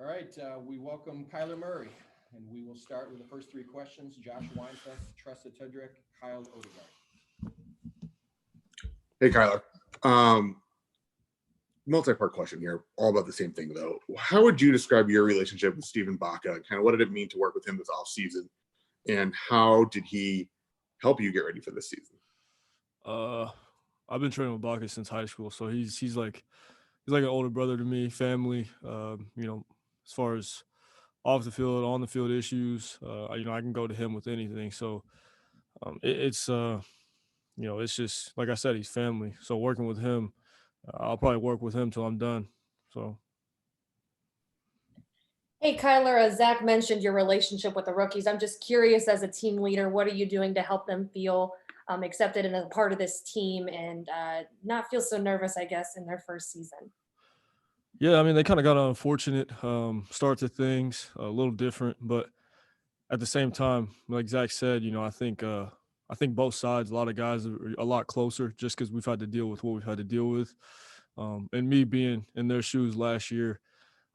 All right, we welcome Kyler Murray, and we will start with the first three questions. Josh Weinfuss, Tressa Tudrick, Kyle Odegaard. Hey, Kyler. Um, Multi-part question here, all about the same thing, though. How would you describe your relationship with Steven Baca? Kind of what did it mean to work with him this offseason? And how did he help you get ready for this season? Uh, I've been training with Baka since high school, so he's like an older brother to me, family. As far as off the field, on the field issues, I can go to him with anything. So it's just like I said, he's family. So working with him, I'll probably work with him till I'm done. So Hey, Kyler, as Zach mentioned your relationship with the rookies. I'm just curious, as a team leader, what are you doing to help them feel accepted and a part of this team and not feel so nervous, I guess, in their first season? yeah, I mean they kind of got an unfortunate start to things, a little different, but at the same time, like Zach said, I think both sides, a lot of guys are a lot closer just because we've had to deal with what we've had to deal with. And me being in their shoes last year,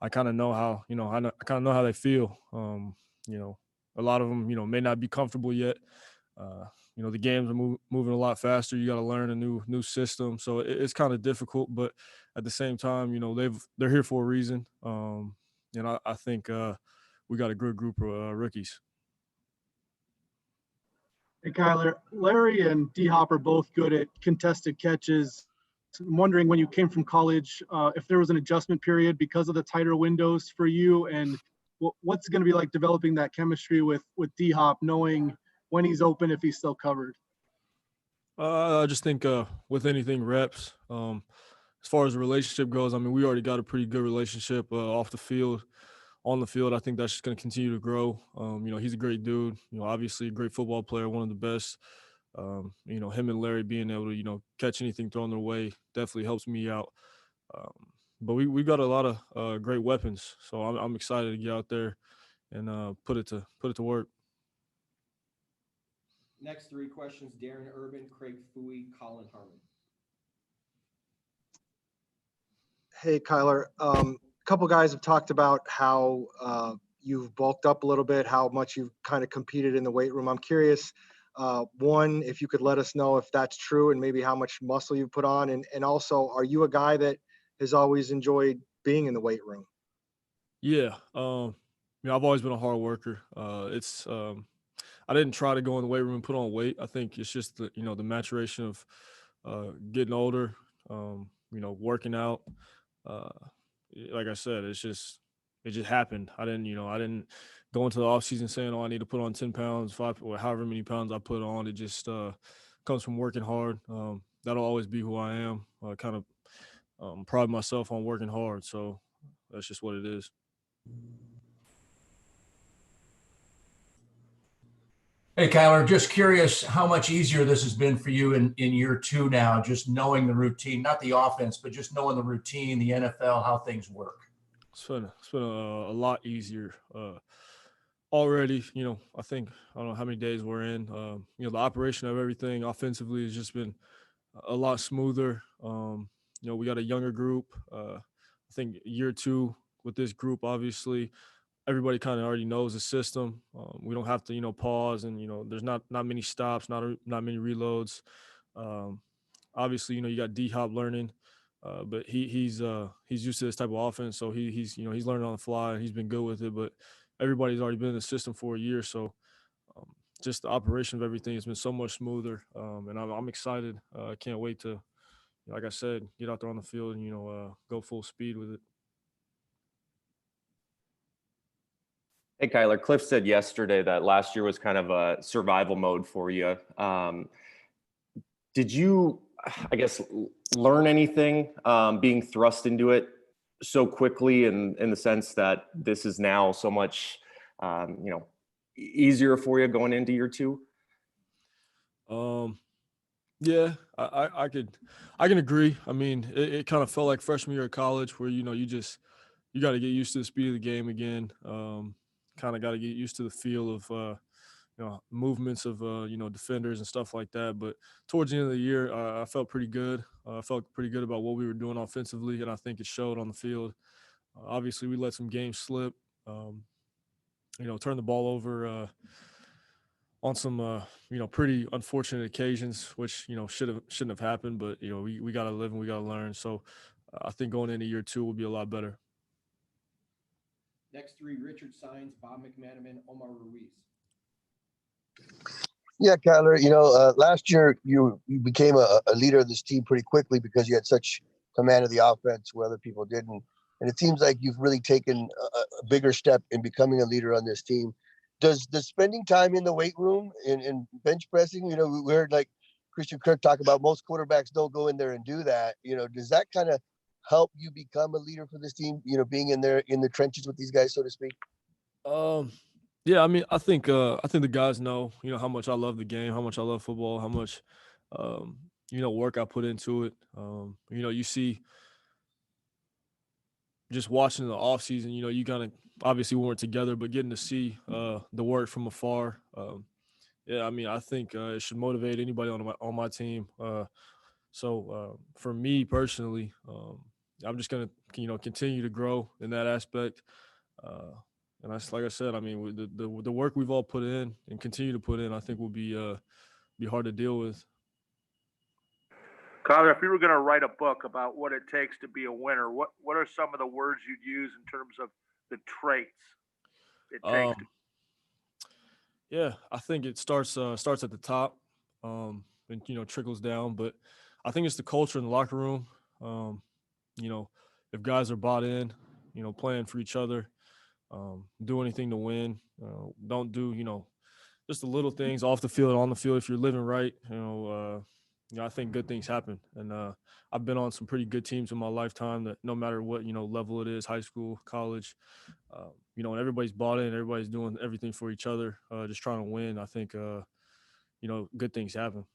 I kind of know how I kind of know how they feel. You know, a lot of them may not be comfortable yet. Uh, the games are moving a lot faster. You got to learn a new system, so it's kind of difficult. But at the same time, they're here for a reason. I think we got a good group of rookies. Hey, Kyler, Larry and D Hop are both good at contested catches. I'm wondering when you came from college, if there was an adjustment period because of the tighter windows for you, and what's it going to be like developing that chemistry with D Hop, knowing when he's open, if he's still covered. I just think with anything reps. As far as the relationship goes, I mean, we already got a pretty good relationship off the field. On the field, I think that's just going to continue to grow. He's a great dude. Obviously a great football player, one of the best. Him and Larry being able to catch anything thrown their way definitely helps me out. Um, but we got a lot of great weapons, so I'm excited to get out there and put it to work. Next three questions: Darren Urban, Craig Fouie, Colin Harmon. Hey, Kyler. A couple guys have talked about how you've bulked up a little bit, how much you've kind of competed in the weight room. I'm curious, one, if you could let us know if that's true and maybe how much muscle you've put on. And also, are you a guy that has always enjoyed being in the weight room? Yeah, I've always been a hard worker. I didn't try to go in the weight room and put on weight. I think it's just the maturation of getting older. Working out. Uh, like I said, it just happened. I didn't go into the off season saying, "Oh, I need to put on 10 pounds, five, or however many pounds I put on." It just comes from working hard. That'll always be who I am. I kind of pride myself on working hard, so that's just what it is. Hey, Kyler, just curious how much easier this has been for you in year two now, just knowing the routine, not the offense, but just knowing the routine, the NFL, how things work. It's been a lot easier already. I don't know how many days we're in. The operation of everything offensively has just been a lot smoother. We got a younger group. I think year two with this group, obviously, everybody kind of already knows the system. We don't have to, pause, and there's not many stops, not many reloads. Um, Obviously, you got D Hop learning, but he's used to this type of offense, so he's learning on the fly, and he's been good with it. But everybody's already been in the system for a year, so um, just the operation of everything has been so much smoother, and I'm excited. I can't wait to, like I said, get out there on the field and go full speed with it. Hey, Kyler, Cliff said yesterday that last year was kind of a survival mode for you. Did you, I guess, learn anything being thrust into it so quickly in the sense that this is now so much, easier for you going into year two? Um, yeah, I can agree. I mean, it kind of felt like freshman year of college where you got to get used to the speed of the game again. Kind of got to get used to the feel of movements of defenders and stuff like that. But towards the end of the year, I felt pretty good. I felt pretty good about what we were doing offensively, and I think it showed on the field. Obviously, we let some games slip. Turn the ball over on some pretty unfortunate occasions, which shouldn't have happened. But we got to live and we got to learn. So I think going into year 2 will be a lot better. Next three, Richard Sines, Bob McManaman, Omar Ruiz. Yeah, Kyler, last year you became a leader of this team pretty quickly because you had such command of the offense where other people didn't. And it seems like you've really taken a bigger step in becoming a leader on this team. Does spending time in the weight room and bench pressing, we heard like Christian Kirk talk about most quarterbacks don't go in there and do that. Does that kind of help you become a leader for this team, being in there in the trenches with these guys, so to speak? Yeah, I mean, I think the guys know, how much I love the game, how much I love football, how much, work I put into it. You see, just watching the off season, you kind of obviously we weren't together, but getting to see the work from afar. Yeah, I mean, I think it should motivate anybody on my team. So for me personally, I'm just gonna continue to grow in that aspect. And that's like I said, I mean, with the work we've all put in and continue to put in, I think will be hard to deal with. Kyler, if you were going to write a book about what it takes to be a winner, what are some of the words you'd use in terms of the traits it takes to? Yeah, I think it starts at the top, and trickles down. But I think it's the culture in the locker room. If guys are bought in, playing for each other, do anything to win. Don't do just the little things off the field, on the field. If you're living right, I think good things happen. And I've been on some pretty good teams in my lifetime that no matter what level it is, high school, college, and everybody's bought in, everybody's doing everything for each other, just trying to win. I think good things happen.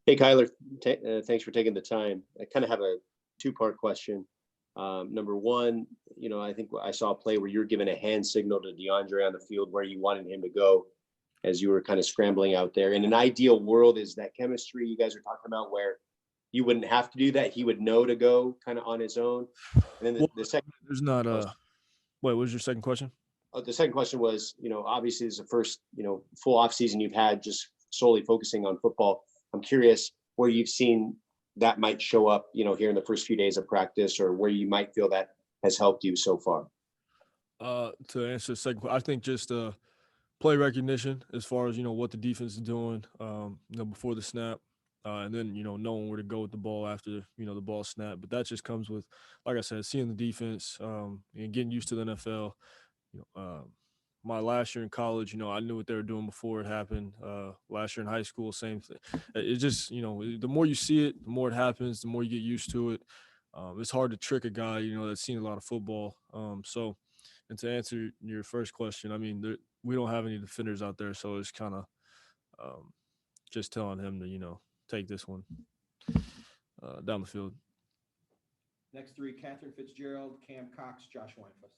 Hey, Kyler, thanks for taking the time. I kind of have a two-part question. Number one, I think I saw a play where you were giving a hand signal to DeAndre on the field where you wanted him to go as you were kind of scrambling out there. In an ideal world, is that chemistry you guys are talking about where you wouldn't have to do that? He would know to go kind of on his own. And then the second, there's not wait, what was your second question? The second question was, obviously this is the first, full off season you've had just solely focusing on football. I'm curious where you've seen that might show up, here in the first few days of practice, or where you might feel that has helped you so far. To answer the second question, I think just play recognition as far as what the defense is doing, before the snap, and then knowing where to go with the ball after the ball snap. But that just comes with, like I said, seeing the defense, and getting used to the NFL. My last year in college, I knew what they were doing before it happened. Last year in high school, same thing. It just, the more you see it, the more it happens, the more you get used to it. It's hard to trick a guy, that's seen a lot of football. And to answer your first question, I mean, we don't have any defenders out there, so it's kind of just telling him to, take this one down the field. Next three, Catherine Fitzgerald, Cam Cox, Josh Weinfuss.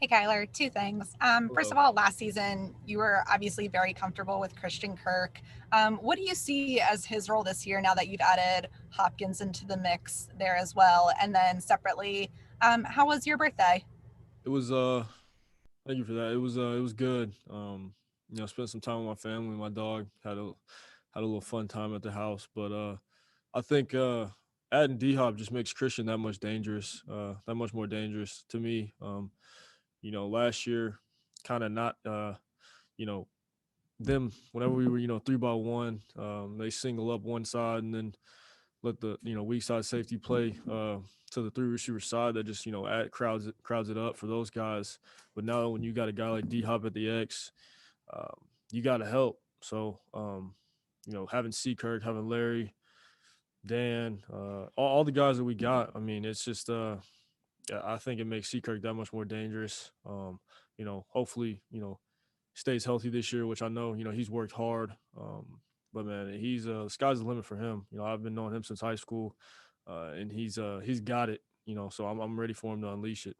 Hey, Kyler, two things. First of all, last season, you were obviously very comfortable with Christian Kirk. What do you see as his role this year now that you've added Hopkins into the mix there as well? And then separately, how was your birthday? It was, thank you for that. It was good. Spent some time with my family, my dog, had a little fun time at the house. But I think adding D-Hop just makes Christian that much more dangerous to me. Last year, kind of not, them, whenever we were, 3-by-1, they single up one side and then let the, weak side safety play to the 3 receiver side that just, crowds it up for those guys. But now when you got a guy like D-Hop at the X, you got to help. So, having C-Kirk, having Larry, Dan, all the guys that we got, I mean, it's just I think it makes C-Kirk that much more dangerous. Hopefully, stays healthy this year, which I know, he's worked hard. But man, he's the sky's the limit for him. I've been knowing him since high school, and he's got it. So I'm ready for him to unleash it.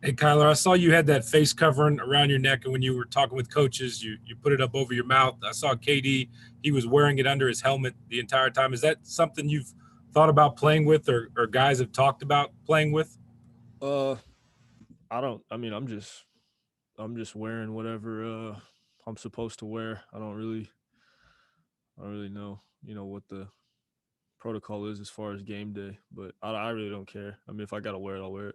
Hey, Kyler, I saw you had that face covering around your neck, and when you were talking with coaches, you put it up over your mouth. I saw KD, he was wearing it under his helmet the entire time. Is that something you've thought about playing with, or guys have talked about playing with? I don't. I mean, I'm just wearing whatever I'm supposed to wear. I don't really know, what the protocol is as far as game day, but I really don't care. I mean, if I gotta wear it, I'll wear it.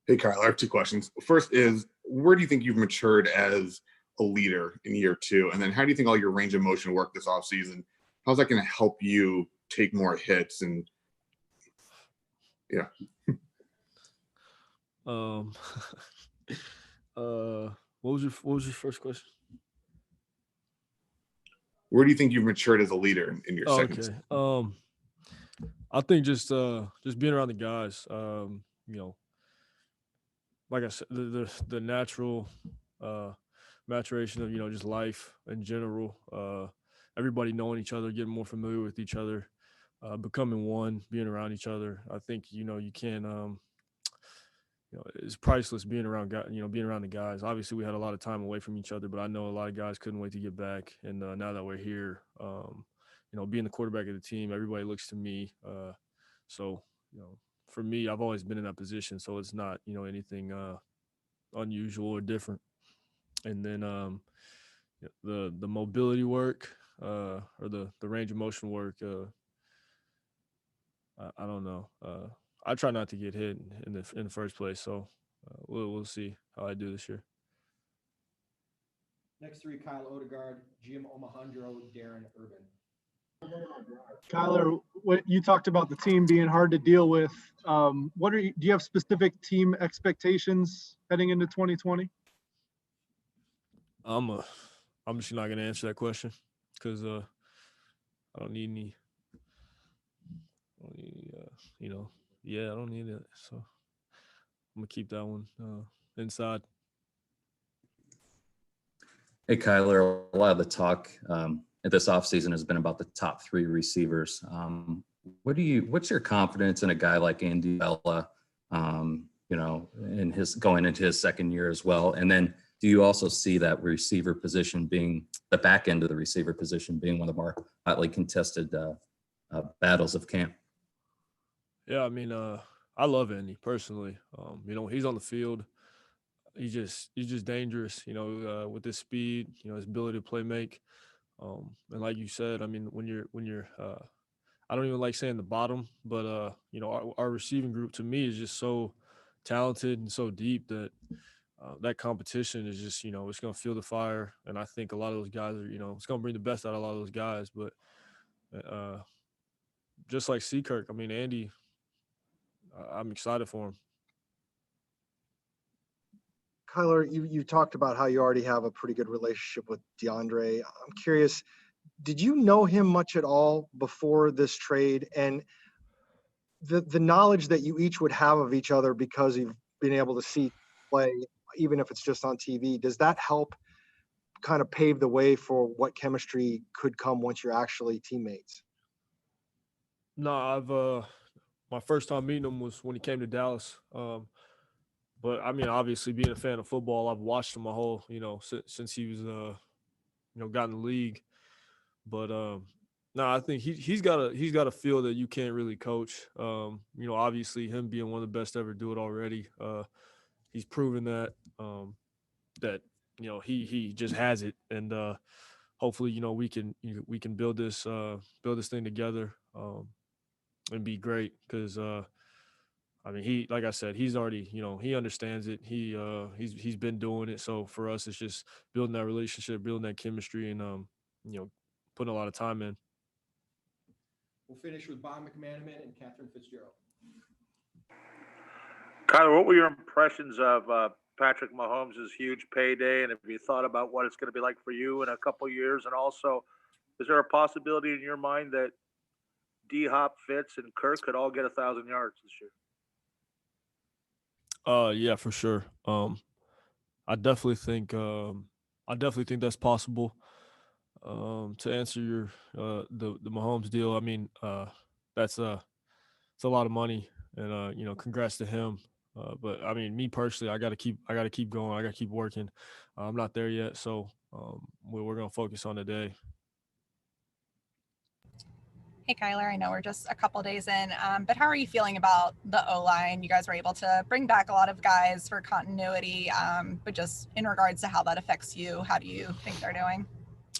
Hey, Kyle, I have two questions. First is, where do you think you've matured as a leader in year two? And then how do you think all your range of motion work this offseason? How's that going to help you take more hits? And yeah. What was your first question? Where do you think you've matured as a leader in your second? Okay. I think just being around the guys, like I said, the natural maturation of, just life in general, everybody knowing each other, getting more familiar with each other, becoming one, being around each other. I think, you can, it's priceless being around being around the guys. Obviously we had a lot of time away from each other, but I know a lot of guys couldn't wait to get back. And now that we're here, being the quarterback of the team, everybody looks to me. So, for me, I've always been in that position, so it's not, anything unusual or different. And then the mobility work or the range of motion work, I don't know. I try not to get hit in the first place, so we'll see how I do this year. Next three: Kyle Odegaard, Jim Omohundro, Darren Urban. Kyler, what you talked about the team being hard to deal with. Do you have specific team expectations heading into 2020? I'm just not gonna answer that question because I don't need any. I don't need it. So I'm gonna keep that one inside. Hey, Kyler, a lot of the talk at this offseason has been about the top three receivers. What's your confidence in a guy like Andy Bella, in his going into his second year as well? And then do you also see that receiver position being the back end of the receiver position being one of the more hotly contested battles of camp? Yeah, I mean, I love Andy personally. He's on the field. He's just dangerous, with his speed, his ability to play make. And like you said, I mean, when you're I don't even like saying the bottom, but our receiving group to me is just so talented and so deep that that competition is just, it's going to fuel the fire. And I think a lot of those guys are, it's going to bring the best out of a lot of those guys. But just like Seakirk, I mean, Andy, I'm excited for him. Kyler, you talked about how you already have a pretty good relationship with DeAndre. I'm curious, did you know him much at all before this trade? And the knowledge that you each would have of each other because you've been able to see play, even if it's just on TV, does that help kind of pave the way for what chemistry could come once you're actually teammates? No, my first time meeting him was when he came to Dallas. But I mean, obviously being a fan of football, I've watched him my whole, since he was, got in the league. But no, I think he's got a feel that you can't really coach. Obviously him being one of the best to ever do it already. He's proven that he just has it, and hopefully we can build this thing together and be great because. I mean, like I said, he's already, he understands it. He's been doing it. So for us, it's just building that relationship, building that chemistry, and putting a lot of time in. We'll finish with Bob McManaman and Catherine Fitzgerald. Kyler, what were your impressions of Patrick Mahomes' huge payday, and have you thought about what it's going to be like for you in a couple years? And also, is there a possibility in your mind that D-Hop, Fitz, and Kirk could all get 1,000 yards this year? Yeah, for sure. I definitely think that's possible. To answer your the Mahomes deal, I mean, it's a lot of money, and congrats to him. But I mean, me personally, I got to keep going. I got to keep working. I'm not there yet, so we're gonna focus on today. Hey, Kyler, I know we're just a couple days in, but how are you feeling about the O-line? You guys were able to bring back a lot of guys for continuity, but just in regards to how that affects you, how do you think they're doing?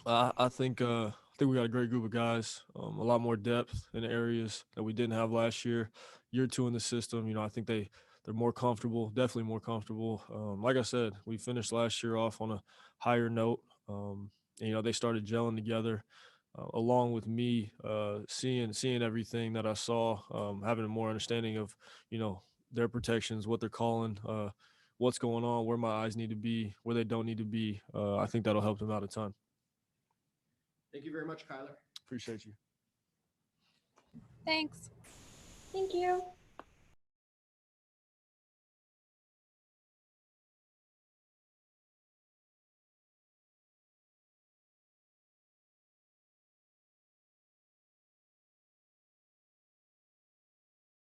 I think we got a great group of guys, a lot more depth in areas that we didn't have last year. Year 2 in the system, I think they're more comfortable, definitely more comfortable. Like I said, we finished last year off on a higher note. And, they started gelling together. Along with me, seeing everything that I saw, having a more understanding of, their protections, what they're calling, what's going on, where my eyes need to be, where they don't need to be. I think that'll help them out a ton. Thank you very much, Kyler. Appreciate you. Thanks. Thank you.